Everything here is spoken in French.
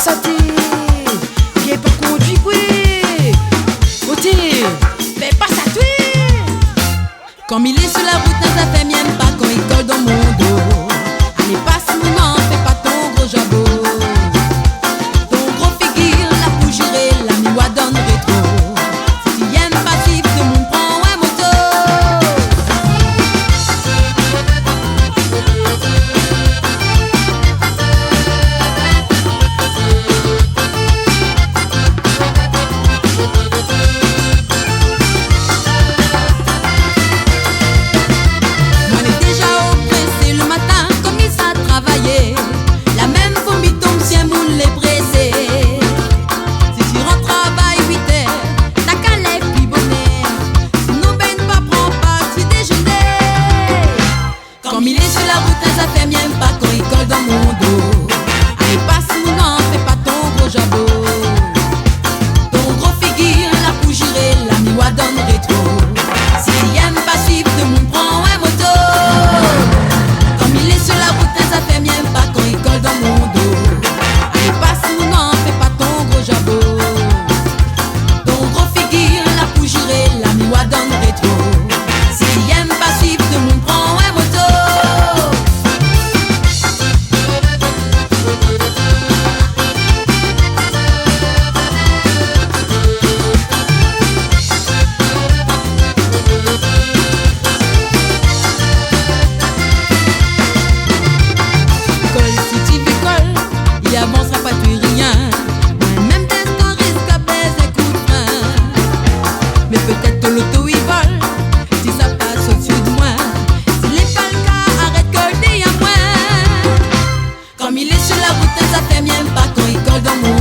santé, viens pas conduire, oui. Côté, fais pas ça, toi. Comme il est sur la route, ça fait même pas quand il colle dans mon dos. Allez, passe mon nom, fais pas ton gros jabot. Ton gros figure, la pour gérer, la miwa donne rétro. Si tu aimes pas suivre, tout le monde prend un moto. Moi, elle est déjà au pressé le matin, comme il s'est travaillé. La même fourmi tombe si un moule les pressé. Si tu rentres travail 8 heures, t'as qu'à lève puis bonnet. Sinon, ben pas prends pas tu déjeuner. Comme il est sur la route, ça fait même pas quand il colle dans mon dos. Allez, passe mon nom, fais pas ton gros jabot. Ton gros figure, la pour gérer, la miwa donne rétro. Si tu aimes pas suivre, tout le monde prend un moto. Comme il est sur la route, ça fait même pas quand il colle dans mon dos. Allez, passe mon nom, fais pas ton gros jabot. Ton gros figure, la pour gérer, la miwa donne rétro. Si tu aimes pas suivre, tout le monde prend un moto. Colle si tu veux colle, il avancera pas tu rien. Même destin risque à baiser un coup de frein. Mais peut-être que l'auto il vole, si ça passe au-dessus de moi. Si les pas le cas, arrête que le dis à moi. Comme il est sur la route, ça fait même pas quand il colle dans mon